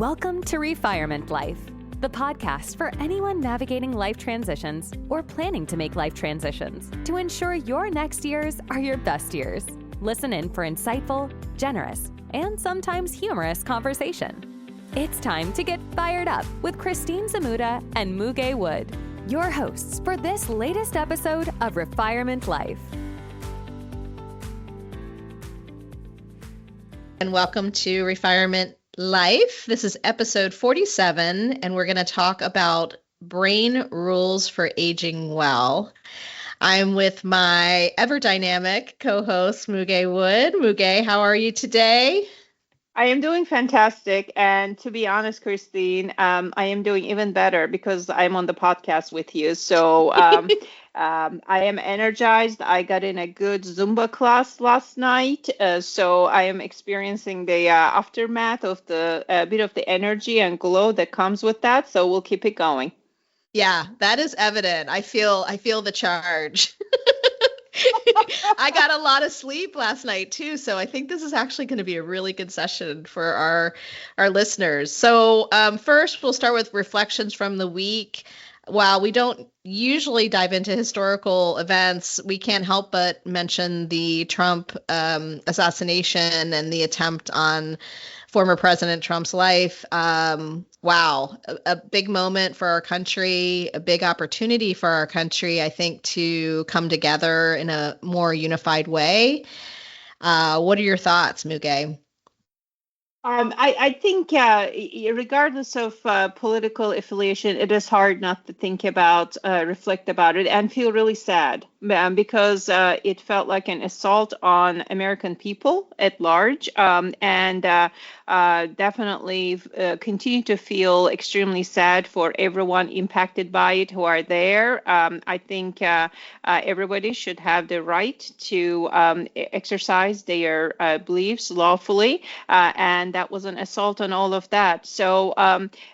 Welcome to Refirement Life, the podcast for anyone navigating life transitions or planning to make life transitions to ensure your next years are your best years. Listen in for insightful, generous, and sometimes humorous conversation. It's time to get fired up with Christine Zamuda and Muge Wood, your hosts for this latest episode of Refirement Life. And welcome to Refirement Life. This is episode 47, and we're going to talk about brain rules for aging well. I'm with my ever dynamic co-host, Muge Wood. Muge, how are you today? I am doing fantastic. And to be honest, Christine, I am doing even better because I'm on the podcast with you. So I am energized. I got in a good Zumba class last night. So I am experiencing the aftermath of the bit of the energy and glow that comes with that. So we'll keep it going. Yeah, that is evident. I feel the charge. I got a lot of sleep last night too, so I think this is actually going to be a really good session for our listeners. So first, we'll start with reflections from the week. While we don't usually dive into historical events, we can't help but mention the Trump assassination and the attempt on former President Trump's life. Wow, a big moment for our country, a big opportunity for our country, I think, to come together in a more unified way. What are your thoughts, Muge? I think regardless of political affiliation, it is hard not to think about, reflect about it, and feel really sad because it felt like an assault on American people at large, and definitely continue to feel extremely sad for everyone impacted by it who are there. I think everybody should have the right to exercise their beliefs lawfully, and that was an assault on all of that. So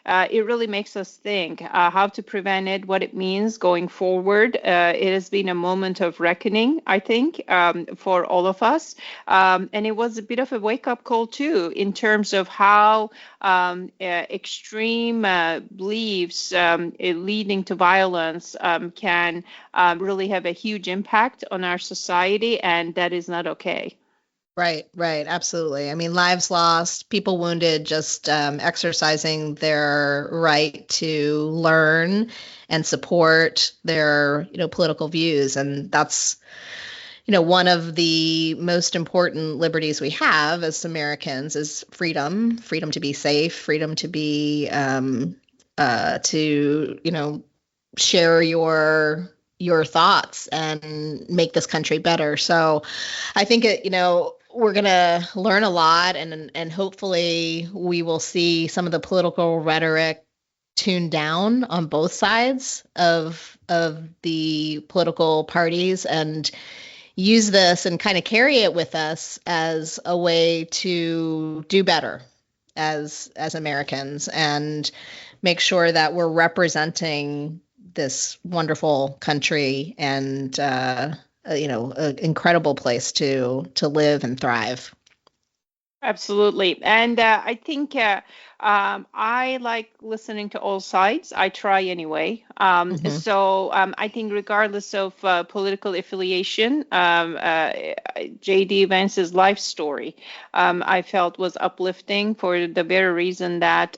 it really makes us think how to prevent it, what it means going forward. It has been a moment of reckoning, I think, for all of us. And it was a bit of a wake-up call, too, in terms of how extreme beliefs leading to violence can really have a huge impact on our society, and that is not okay. Right, absolutely. I mean, lives lost, people wounded, just exercising their right to learn and support their, political views. And that's, one of the most important liberties we have as Americans is freedom to be safe, freedom to be, share your thoughts and make this country better. So I think we're going to learn a lot, and hopefully we will see some of the political rhetoric tuned down on both sides of the political parties, and use this and kind of carry it with us as a way to do better as Americans and make sure that we're representing this wonderful country and an incredible place to live and thrive. Absolutely. And I think I like listening to all sides. I try anyway. So I think regardless of political affiliation, J.D. Vance's life story, I felt was uplifting for the very reason that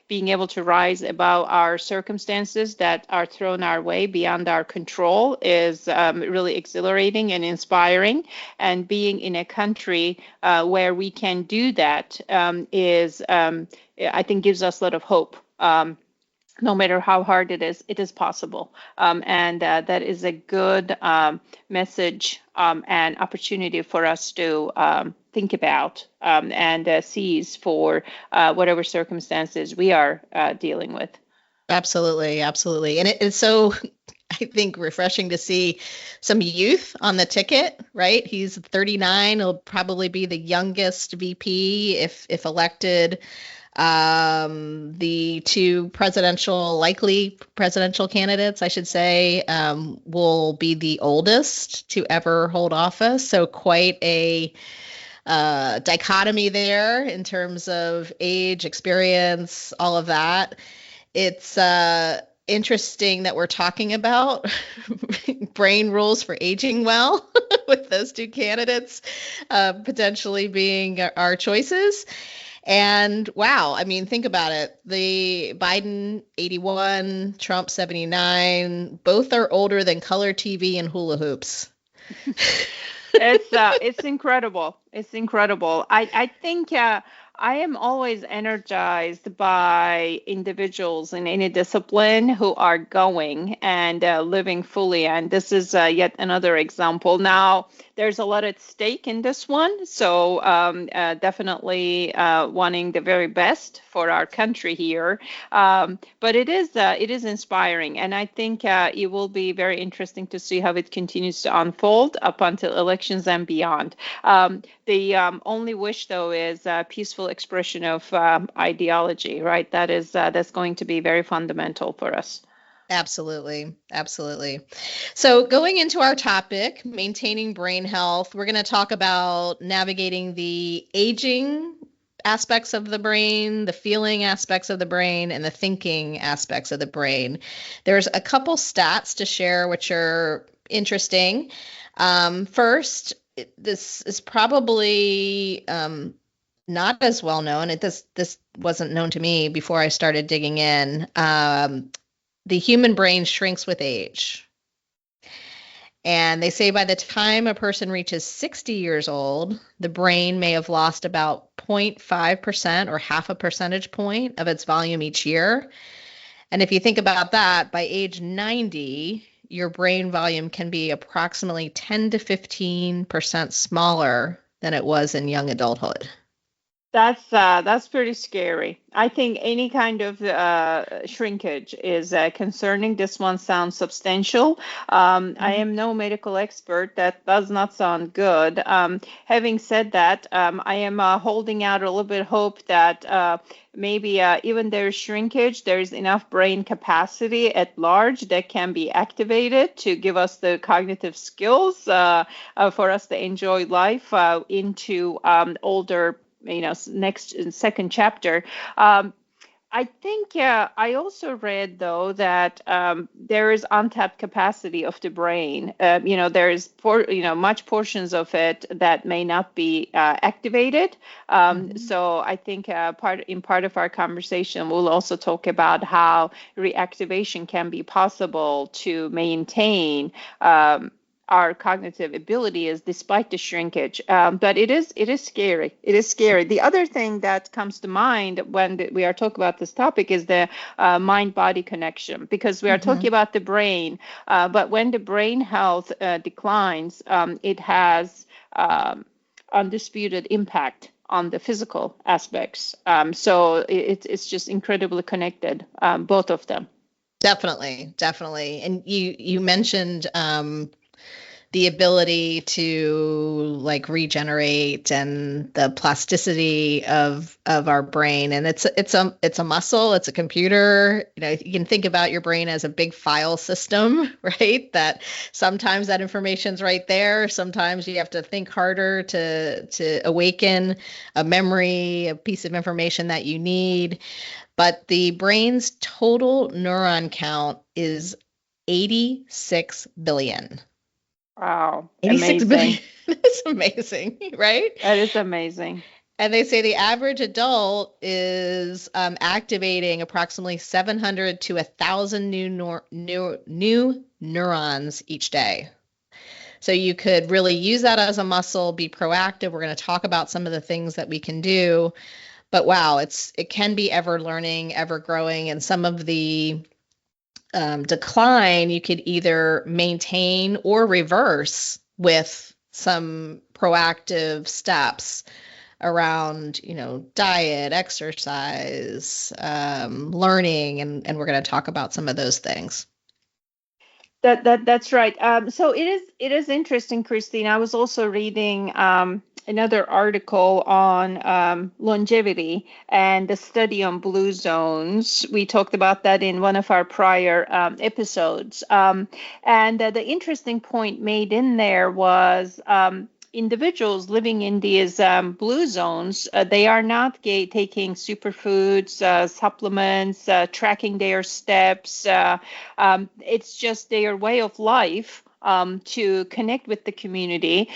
being able to rise above our circumstances that are thrown our way beyond our control is really exhilarating and inspiring. And being in a country where we can do that is, I think, gives us a lot of hope. No matter how hard it is possible. And that is a good message and opportunity for us to think about and seize for whatever circumstances we are dealing with. Absolutely. And it's so, I think, refreshing to see some youth on the ticket, right? He's 39. He'll probably be the youngest VP if elected. The two likely presidential candidates, I should say, will be the oldest to ever hold office. So quite a dichotomy there in terms of age, experience, all of that. It's interesting that we're talking about brain rules for aging well with those two candidates potentially being our choices. And wow, I mean, think about it. The Biden 81, Trump 79, both are older than color TV and hula hoops. It's incredible. It's incredible. I think I am always energized by individuals in any discipline who are going and living fully. And this is yet another example. Now, there's a lot at stake in this one. So definitely wanting the very best for our country here. But it is inspiring. And I think it will be very interesting to see how it continues to unfold up until elections and beyond. The only wish, though, is peaceful expression of ideology, right? That's going to be very fundamental for us. Absolutely. Absolutely. So going into our topic, maintaining brain health, we're going to talk about navigating the aging aspects of the brain, the feeling aspects of the brain, and the thinking aspects of the brain. There's a couple stats to share which are interesting. First, this is probably not as well known. This wasn't known to me before I started digging in. The human brain shrinks with age. And they say by the time a person reaches 60 years old, the brain may have lost about 0.5% or half a percentage point of its volume each year. And if you think about that, by age 90, your brain volume can be approximately 10 to 15% smaller than it was in young adulthood. That's pretty scary. I think any kind of shrinkage is concerning. This one sounds substantial. I am no medical expert. That does not sound good. Having said that, I am holding out a little bit of hope that maybe even there's shrinkage, there's enough brain capacity at large that can be activated to give us the cognitive skills for us to enjoy life into older, second chapter. I think I also read, though, that there is untapped capacity of the brain. There is much portions of it that may not be activated. So I think part of our conversation, we'll also talk about how reactivation can be possible to maintain our cognitive abilities despite the shrinkage. But it is scary. It is scary. The other thing that comes to mind when we are talking about this topic is the mind-body connection, because we are talking about the brain. But when the brain health declines, it has undisputed impact on the physical aspects. So it's just incredibly connected, both of them. Definitely. And you mentioned the ability to regenerate and the plasticity of our brain. And it's a muscle, it's a computer. You can think about your brain as a big file system, right? That sometimes that information's right there. Sometimes you have to think harder to awaken a memory, a piece of information that you need. But the brain's total neuron count is 86 billion. Wow. 86 billion. That's amazing, right? That is amazing. And they say the average adult is activating approximately 700 to 1,000 new neurons each day. So you could really use that as a muscle, be proactive. We're going to talk about some of the things that we can do. But wow, it can be ever learning, ever growing. And some of the decline you could either maintain or reverse with some proactive steps around, diet, exercise, learning, and we're going to talk about some of those things. That's right. So it is interesting, Christine. I was also reading another article on longevity and the study on blue zones. We talked about that in one of our prior episodes. And the interesting point made in there was individuals living in these blue zones, they are not taking superfoods, supplements, tracking their steps. It's just their way of life to connect with the community,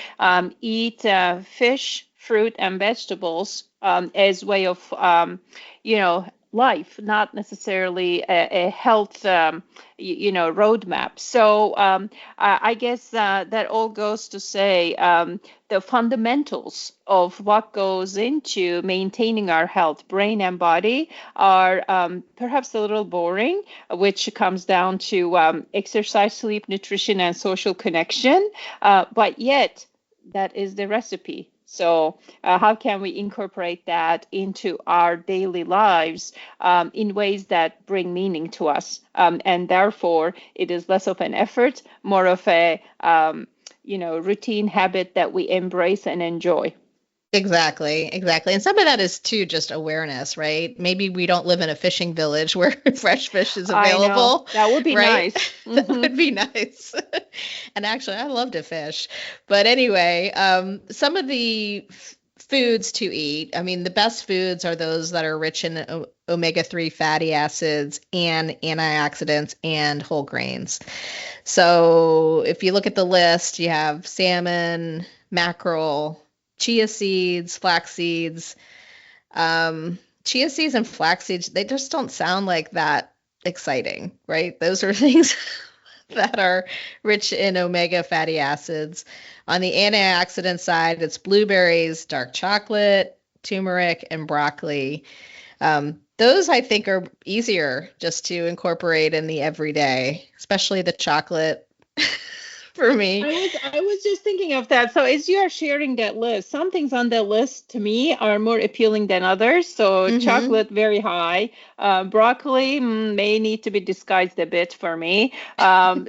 eat fish, fruit, and vegetables as way of, life, not necessarily a health, roadmap. So I guess that all goes to say the fundamentals of what goes into maintaining our health, brain and body, are perhaps a little boring, which comes down to exercise, sleep, nutrition, and social connection. But yet, that is the recipe. So how can we incorporate that into our daily lives in ways that bring meaning to us? And therefore, it is less of an effort, more of a routine habit that we embrace and enjoy. Exactly. And some of that is too just awareness, right? Maybe we don't live in a fishing village where fresh fish is available. I know. That would be right? nice. That would be nice. And actually, I love to fish. But anyway, some of the foods to eat, I mean, the best foods are those that are rich in omega-3 fatty acids and antioxidants and whole grains. So if you look at the list, you have salmon, mackerel, chia seeds, flax seeds. Chia seeds and flax seeds, they just don't sound like that exciting, right? Those are things that are rich in omega fatty acids. On the antioxidant side, it's blueberries, dark chocolate, turmeric, and broccoli. Those I think are easier just to incorporate in the everyday, especially the chocolate. For me. I was just thinking of that. So as you are sharing that list, some things on the list to me are more appealing than others. So chocolate, very high. Broccoli may need to be disguised a bit for me. But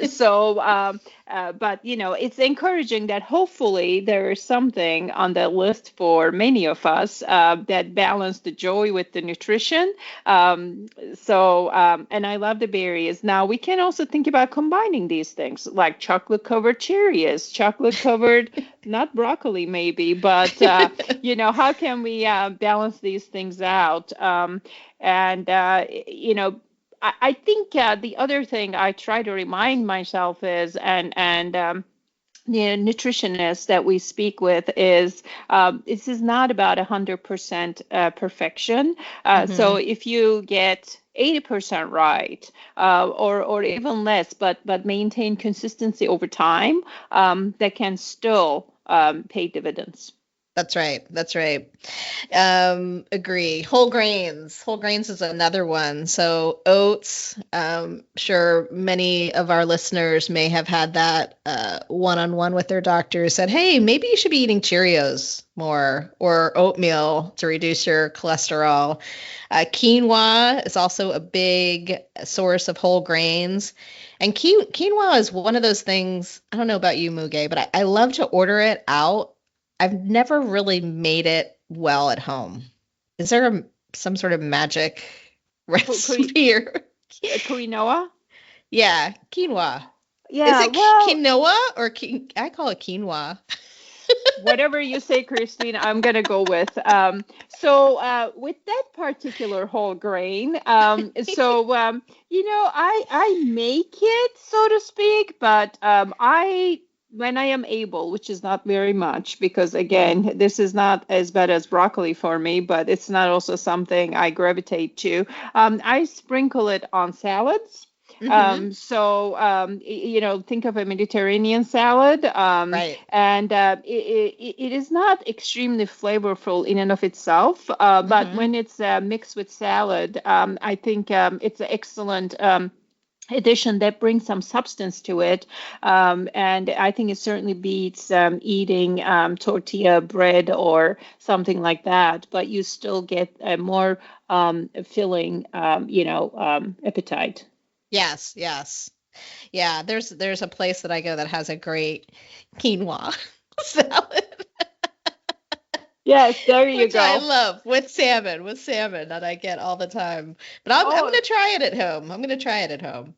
it's encouraging that hopefully there is something on the list for many of us that balance the joy with the nutrition. And I love the berries. Now we can also think about combining these things like chocolate covered cherries, chocolate covered, not broccoli maybe, but how can we balance these things out? I think the other thing I try to remind myself is, nutritionists that we speak with is this is not about 100% perfection. So if you get 80% right, or even less, but maintain consistency over time, that can still pay dividends. That's right. Agree. Whole grains. Whole grains is another one. So oats, sure many of our listeners may have had that one-on-one with their doctor, said, hey, maybe you should be eating Cheerios more or oatmeal to reduce your cholesterol. Quinoa is also a big source of whole grains. And quinoa is one of those things, I don't know about you, Muge, but I love to order it out. I've never really made it well at home. Is there some sort of magic recipe? Quinoa? Yeah, quinoa. Yeah, is it quinoa or I call it quinoa? Whatever you say, Christine, I'm going to go with. With that particular whole grain, I make it, so to speak, but when I am able, which is not very much, because again, this is not as bad as broccoli for me, but it's not also something I gravitate to. I sprinkle it on salads. Think of a Mediterranean salad. Right. And it is not extremely flavorful in and of itself, but when it's mixed with salad, I think it's an excellent addition that brings some substance to it, and I think it certainly beats eating tortilla bread or something like that, but you still get a more filling appetite. Yes. Yeah, there's a place that I go that has a great quinoa salad. Yes, there you Which go. I love with salmon that I get all the time. But I'm going to try it at home.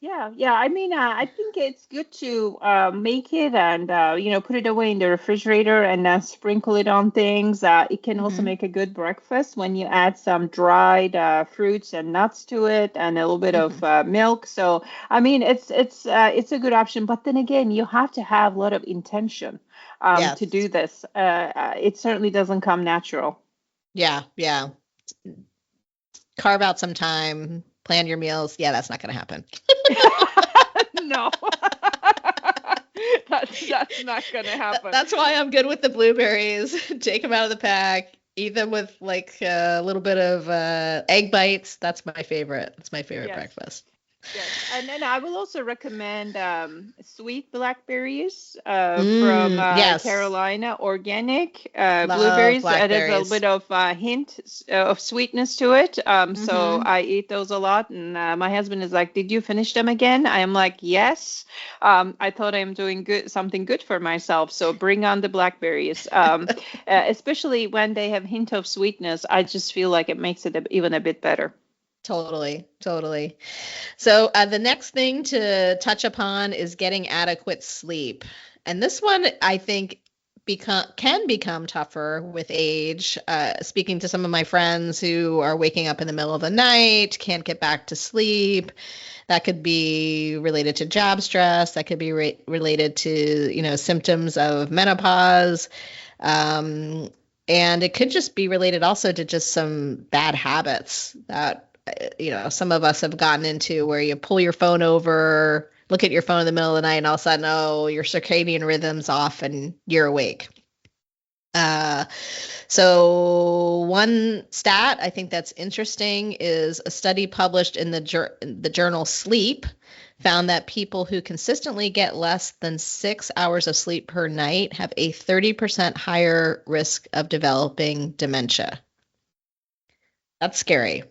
Yeah. I mean, I think it's good to make it and put it away in the refrigerator and then sprinkle it on things. It can also Hmm. make a good breakfast when you add some dried fruits and nuts to it and a little bit of Hmm. milk. So, I mean, it's a good option. But then again, you have to have a lot of intention to do Yes. this. It certainly doesn't come natural. Yeah. Yeah. Carve out some time, plan your meals. Yeah, that's not going to happen. No, that's not gonna happen. That's why I'm good with the blueberries. Take them out of the pack. Eat them with like a little bit of egg bites. That's my favorite. That's my favorite Yes. breakfast. Yes, and then I will also recommend sweet blackberries from Yes. Carolina, organic Love blueberries. There's a little blackberries. bit of hint of sweetness to it. So Hmm. I eat those a lot, and my husband is like, "Did you finish them again?" I am like, "Yes." I thought I'm doing something good for myself. So bring on the blackberries. Especially when they have hint of sweetness, I just feel like it makes it even a bit better. Totally, totally. So the next thing to touch upon is getting adequate sleep. And this one, I think, can become tougher with age. Speaking to some of my friends who are waking up in the middle of the night, can't get back to sleep. That could be related to job stress. That could be related to, symptoms of menopause. Um, and it could just be related also to just some bad habits that some of us have gotten into where you pull your phone over, look at your phone in the middle of the night, and all of a sudden, oh, your circadian rhythm's off and you're awake. Uh, so one stat I think that's interesting is a study published in the journal Sleep found that people who consistently get less than 6 hours of sleep per night have a 30% higher risk of developing dementia. That's scary.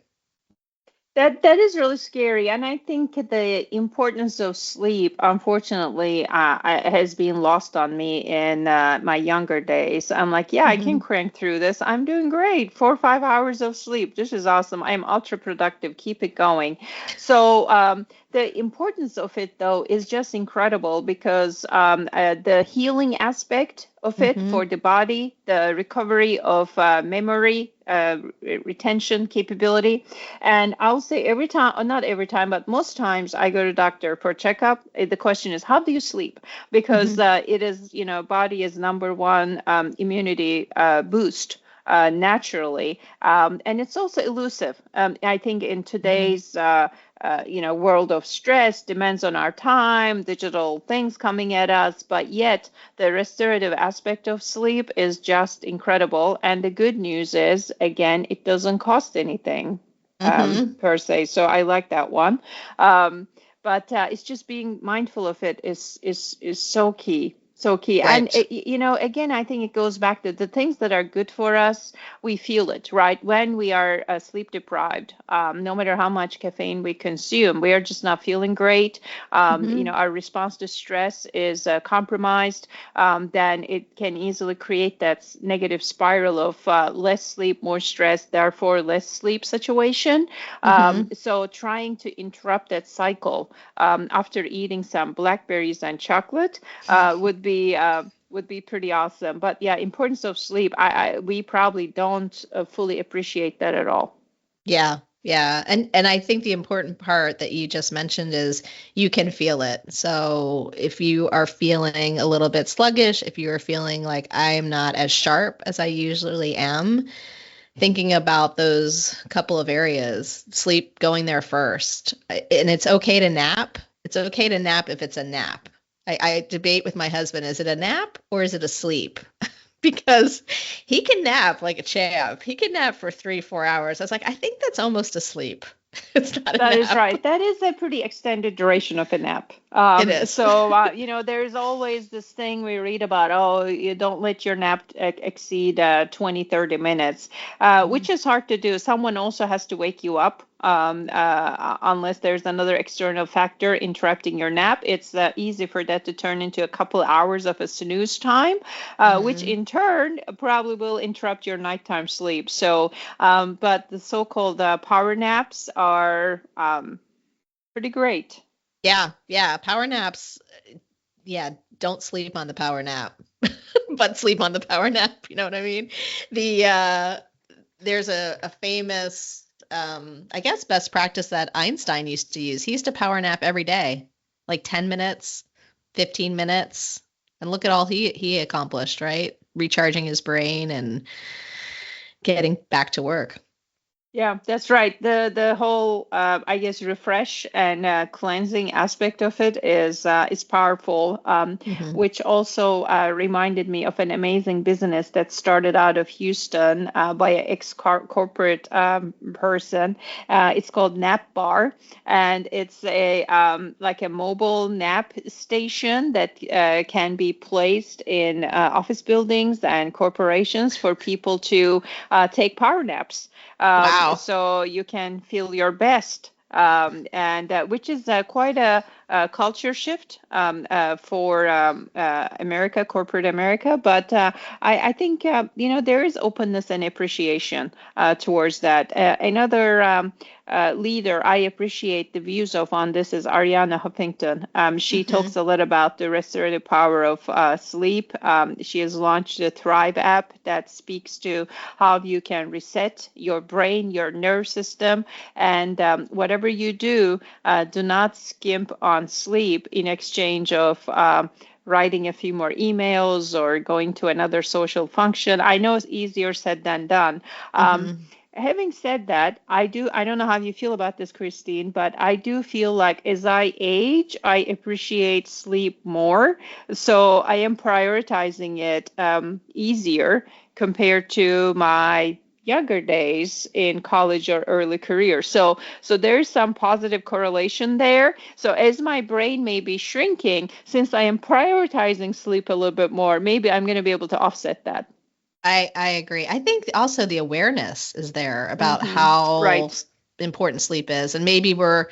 That is really scary, and I think the importance of sleep, unfortunately, has been lost on me in my younger days. I'm like, yeah, I can Hmm. crank through this. I'm doing great. 4 or 5 hours of sleep. This is awesome. I'm ultra productive. Keep it going. So the importance of it, though, is just incredible because the healing aspect of it Hmm. for the body, the recovery of memory, retention capability. And I'll say every time, or not every time, but most times I go to doctor for checkup. The question is, how do you sleep? Because Hmm. it is, body is number one immunity boost. Naturally, and it's also elusive. I think in Hmm. today's world of stress, demands on our time, digital things coming at us, but yet the restorative aspect of sleep is just incredible. And the good news is, again, it doesn't cost anything Hmm. per se. So I like that one. But it's just being mindful of it is so key. So key. And, Right. again, I think it goes back to the things that are good for us. We feel it, right? When we are sleep deprived, no matter how much caffeine we consume, we are just not feeling great. Hmm. Our response to stress is compromised. Then it can easily create that negative spiral of less sleep, more stress, therefore less sleep situation. Hmm. So trying to interrupt that cycle after eating some blackberries and chocolate would be pretty awesome. But yeah, importance of sleep. We probably don't fully appreciate that at all. Yeah. Yeah. And I think the important part that you just mentioned is you can feel it. So if you are feeling a little bit sluggish, if you are feeling like I am not as sharp as I usually am, thinking about those couple of areas, sleep going there first. And it's okay to nap. It's okay to nap if it's a nap. I debate with my husband, is it a nap or is it a sleep? Because he can nap like a champ. He can nap for 3, 4 hours. I was like, I think that's almost a sleep. It's not a That is nap. right. That is a pretty extended duration of a nap. It is. There's always this thing we read about, oh, you don't let your nap exceed 20, 30 minutes, which is hard to do. Someone also has to wake you up. Unless there's another external factor interrupting your nap, it's easy for that to turn into a couple hours of a snooze time, which Hmm. in turn probably will interrupt your nighttime sleep. So but the so-called power naps are pretty great. Yeah. Power naps. Yeah. Don't sleep on the power nap, but sleep on the power nap. You know what I mean? There's a famous, I guess, best practice that Einstein used to use. He used to power nap every day, like 10 minutes, 15 minutes. And look at all he accomplished, right? Recharging his brain and getting back to work. Yeah, that's right. The whole I guess refresh and cleansing aspect of it is powerful. Hmm. Which also reminded me of an amazing business that started out of Houston by an ex-corporate person. It's called Nap Bar, and it's a like a mobile nap station that can be placed in office buildings and corporations for people to take power naps. Wow. So you can feel your best. And which is quite a culture shift for America, corporate America. But I think there is openness and appreciation towards that. Another leader I appreciate the views of on this is Ariana Huffington. She Hmm. talks a lot about the restorative power of sleep. She has launched the Thrive app that speaks to how you can reset your brain, your nerve system, and whatever you do, do not skimp on sleep in exchange of writing a few more emails or going to another social function. I know it's easier said than done. Hmm. Having said that, I don't know how you feel about this, Christine, but I do feel like as I age, I appreciate sleep more. So I am prioritizing it easier compared to my younger days in college or early career. So there's some positive correlation there. So as my brain may be shrinking, since I am prioritizing sleep a little bit more, maybe I'm going to be able to offset that. I agree. I think also the awareness is there about how Right. important sleep is. And maybe we're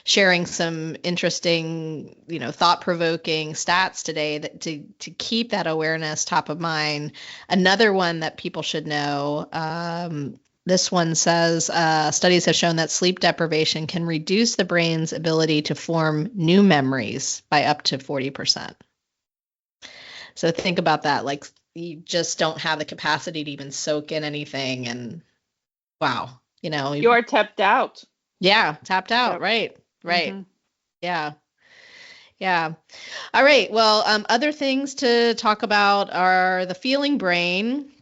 sharing some interesting, thought-provoking stats today that to keep that awareness top of mind. Another one that people should know, this one says studies have shown that sleep deprivation can reduce the brain's ability to form new memories by up to 40%. So think about that. Like you just don't have the capacity to even soak in anything. And wow, You are tapped out. yeah, tapped out. Yep. Right. Right. Hmm. Yeah. Yeah. All right. Well, other things to talk about are the feeling brain,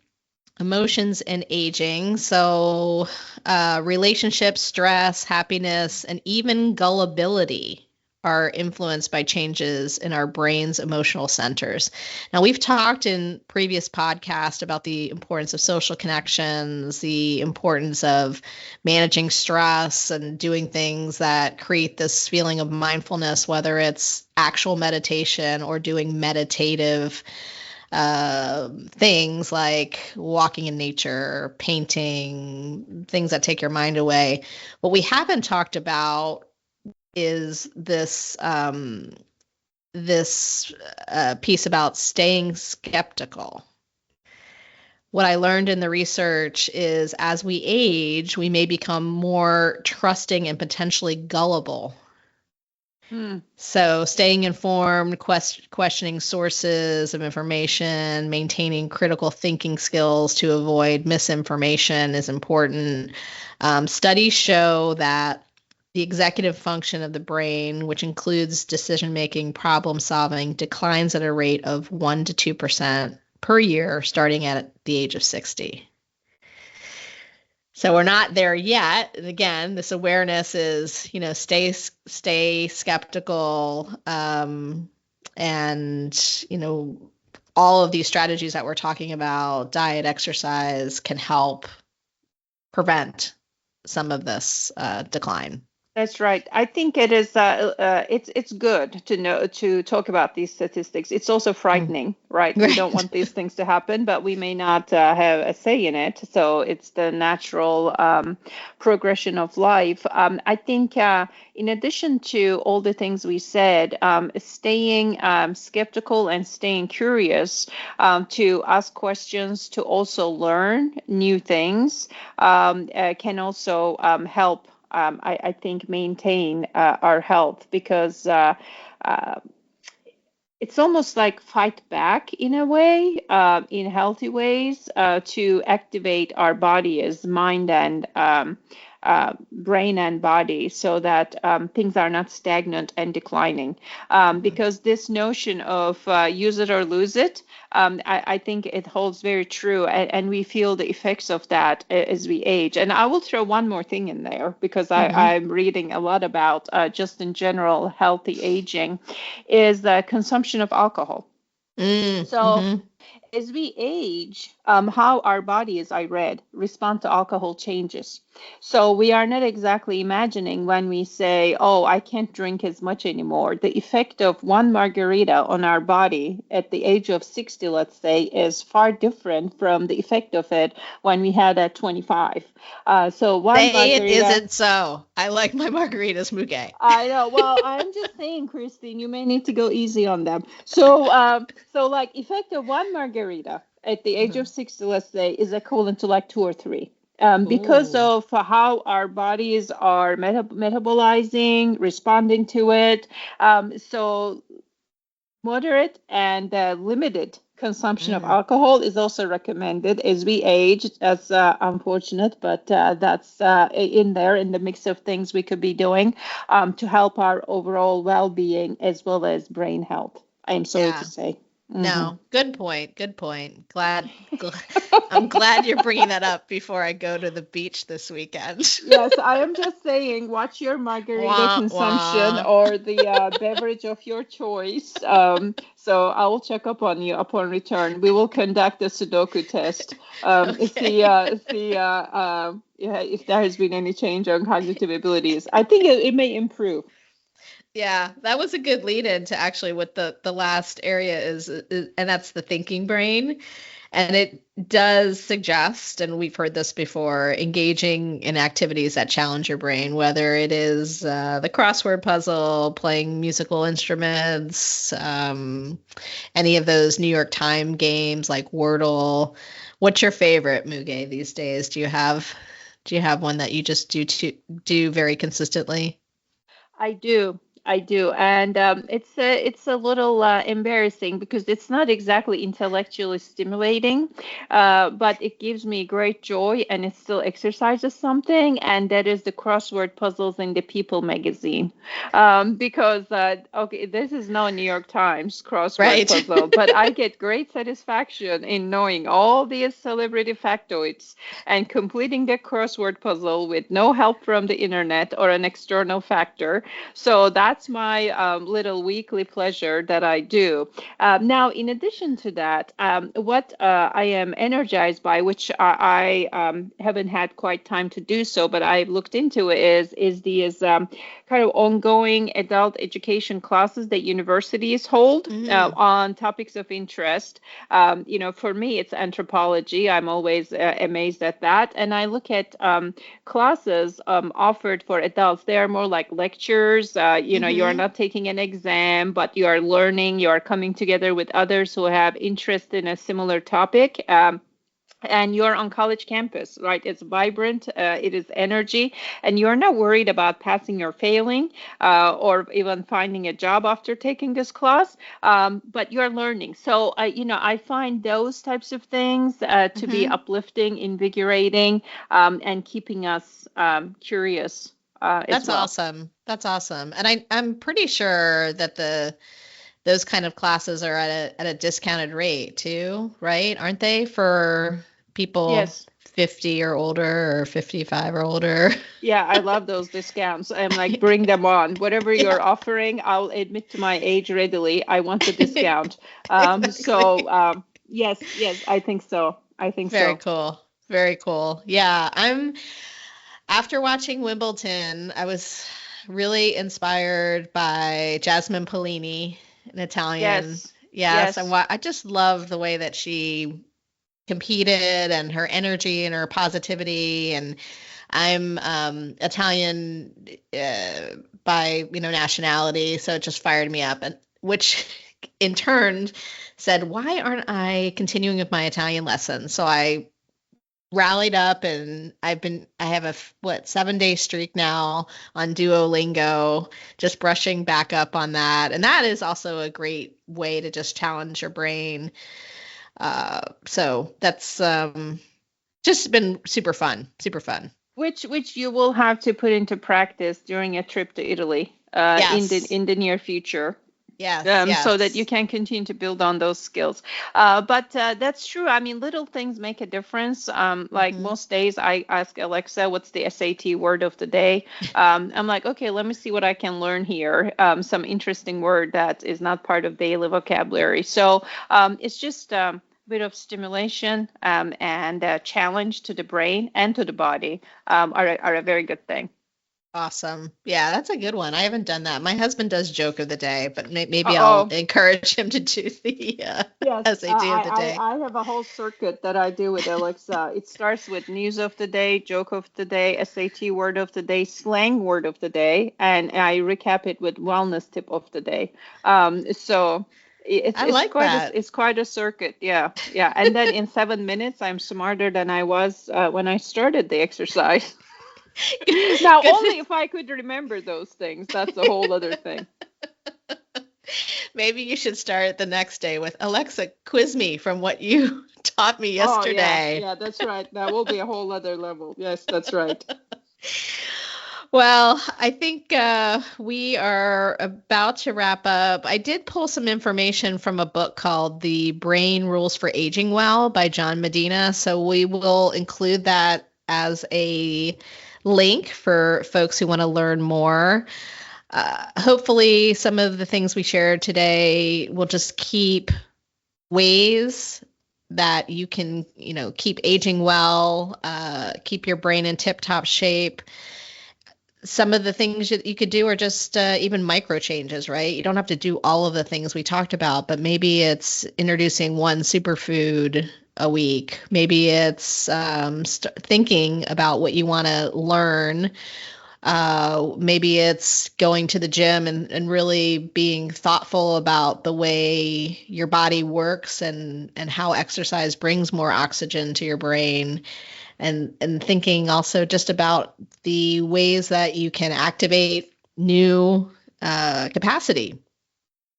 emotions, and aging. So, relationships, stress, happiness, and even gullibility are influenced by changes in our brain's emotional centers. Now, we've talked in previous podcasts about the importance of social connections, the importance of managing stress and doing things that create this feeling of mindfulness, whether it's actual meditation or doing meditative things like walking in nature, painting, things that take your mind away. What we haven't talked about is this piece about staying skeptical. What I learned in the research is as we age, we may become more trusting and potentially gullible. Hmm. So, staying informed, questioning sources of information, maintaining critical thinking skills to avoid misinformation is important. Studies show that the executive function of the brain, which includes decision making, problem solving, declines at a rate of 1 to 2% per year starting at the age of 60. So we're not there yet. And again, this awareness is, stay skeptical, and all of these strategies that we're talking about, diet, exercise, can help prevent some of this decline. That's right. I think it is. It's good to know to talk about these statistics. It's also Mm. frightening, right? We don't Right. want these things to happen, but we may not have a say in it. So it's the natural progression of life. I think, in addition to all the things we said, staying skeptical and staying curious, to ask questions, to also learn new things, can also help I think, maintain our health, because uh, it's almost like fight back in a way, in healthy ways, to activate our bodies, mind and brain and body, so that things are not stagnant and declining. Because this notion of use it or lose it, I think it holds very true, and we feel the effects of that as we age. And I will throw one more thing in there, because I'm reading a lot about, just in general, healthy aging, is the consumption of alcohol. So as we age, how our bodies, I read, respond to alcohol changes. So we are not exactly imagining, when we say, oh, I can't drink as much anymore. The effect of one margarita on our body at the age of 60, let's say, is far different from the effect of it when we had at 25. So one Say margarita. It isn't so. I like my margaritas, Muge. I know. Well, I'm just saying, Christine, you may need to go easy on them. So like, effect of one margarita at the age of 60, let's say, is equivalent to like 2 or 3. Because Ooh. of how our bodies are metabolizing, responding to it. So moderate and limited consumption of alcohol is also recommended as we age. That's unfortunate, but that's in there in the mix of things we could be doing to help our overall well-being as well as brain health. I am sorry Yeah. to say. No, good point. Good point. I'm glad you're bringing that up before I go to the beach this weekend. Yes, I am just saying, watch your margarita Wah, consumption wah. or the beverage of your choice. So I will check up on you upon return. We will conduct a Sudoku test. Okay. Yeah, if there has been any change on cognitive abilities. I think it may improve. Yeah, that was a good lead in to actually what the last area is, and that's the thinking brain. And it does suggest, and we've heard this before, engaging in activities that challenge your brain, whether it is the crossword puzzle, playing musical instruments, any of those New York time games like Wordle. What's your favorite, Muge, these days? Do you have one that you just do very consistently? I do. I do. And it's a little embarrassing, because it's not exactly intellectually stimulating, but it gives me great joy, and it still exercises something. And that is the crossword puzzles in the People magazine. Because, okay, this is no New York Times crossword Right. puzzle, but I get great satisfaction in knowing all these celebrity factoids and completing the crossword puzzle with no help from the internet or an external factor. So that's my little weekly pleasure that I do. Now, in addition to that, what I am energized by, which I haven't had quite time to do so, but I've looked into, is these kind of ongoing adult education classes that universities hold on topics of interest. For me, it's anthropology. I'm always amazed at that. And I look at classes offered for adults. They are more like lectures. You are not taking an exam, but you are learning. You are coming together with others who have interest in a similar topic. And you're on college campus, right? It's vibrant, it is energy, and you're not worried about passing or failing, or even finding a job after taking this class, but you're learning. So, I find those types of things to be uplifting, invigorating, and keeping us curious as That's well. awesome. That's awesome. And I'm pretty sure that those kind of classes are at a discounted rate too, right? Aren't they for people Yes. 50 or older or 55 or older? Yeah, I love those discounts. I'm like, bring them on. Whatever Yeah, you're offering, I'll admit to my age readily. I want the discount. So, exactly. yes, I think so. I think Very so. cool. Very cool. Yeah, after watching Wimbledon, I was really inspired by Jasmine Polini, an Italian. Yes, Yes, yes. I just love the way that she competed and her energy and her positivity. And I'm Italian by nationality, so it just fired me up, and which in turn said, why aren't I continuing with my Italian lessons? So I rallied up, and I have a 7-day streak now on Duolingo, just brushing back up on that. And that is also a great way to just challenge your brain. So that's just been super fun. Which you will have to put into practice during a trip to Italy Yes. in the near future. Yes. So that you can continue to build on those skills. But that's true. I mean, little things make a difference. Like most days, I ask Alexa, what's the SAT word of the day? I'm like, okay, let me see what I can learn here. Some interesting word that is not part of daily vocabulary. So it's just a bit of stimulation and a challenge to the brain and to the body are a very good thing. Awesome. Yeah, that's a good one. I haven't done that. My husband does joke of the day, but maybe I'll encourage him to do the Yes, SAT of the day. I have a whole circuit that I do with Alexa. It starts with news of the day, joke of the day, SAT word of the day, slang word of the day, and I recap it with wellness tip of the day. So it's quite a circuit. Yeah. And then in 7 minutes, I'm smarter than I was when I started the exercise. Now, only if I could remember those things. That's a whole other thing. Maybe you should start the next day with, Alexa, quiz me from what you taught me yesterday. Yeah, that's right. That will be a whole other level. Yes, that's right. Well, I think we are about to wrap up. I did pull some information from a book called The Brain Rules for Aging Well by John Medina. So we will include that as a link for folks who want to learn more. Hopefully some of the things we shared today will just keep ways that you can, keep aging well, keep your brain in tip-top shape. Some of the things that you could do are just even micro changes, right? You don't have to do all of the things we talked about, but maybe it's introducing one superfood a week. Maybe it's thinking about what you want to learn. Maybe it's going to the gym and really being thoughtful about the way your body works and how exercise brings more oxygen to your brain. And thinking also just about the ways that you can activate new capacity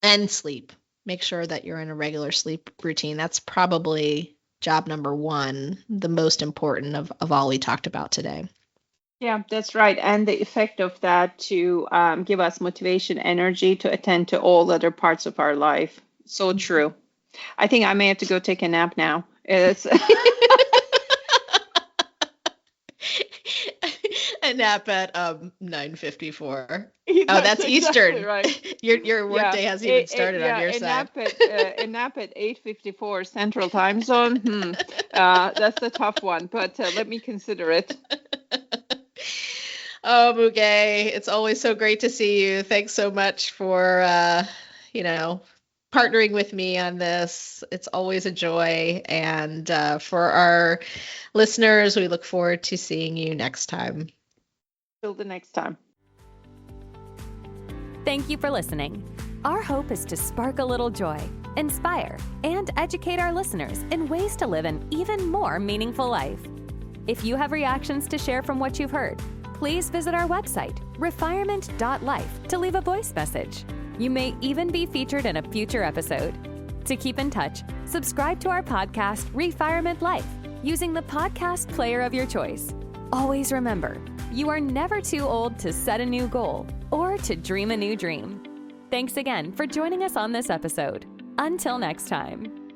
and sleep. Make sure that you're in a regular sleep routine. That's probably job number one, the most important of all we talked about today. Yeah, that's right. And the effect of that to give us motivation, energy to attend to all other parts of our life. So true. I think I may have to go take a nap now. It's a nap at 9:54. Oh, that's Eastern. Exactly right. Your workday hasn't even started on your side. A nap at 8:54 Central Time Zone. That's a tough one, but let me consider it. Oh, Muge, it's always so great to see you. Thanks so much for partnering with me on this. It's always a joy. And for our listeners, we look forward to seeing you next time. Till the next time. Thank you for listening. Our hope is to spark a little joy, inspire, and educate our listeners in ways to live an even more meaningful life. If you have reactions to share from what you've heard, please visit our website, refirement.life, to leave a voice message. You may even be featured in a future episode. To keep in touch, subscribe to our podcast, Refirement Life, using the podcast player of your choice. Always remember, you are never too old to set a new goal or to dream a new dream. Thanks again for joining us on this episode. Until next time.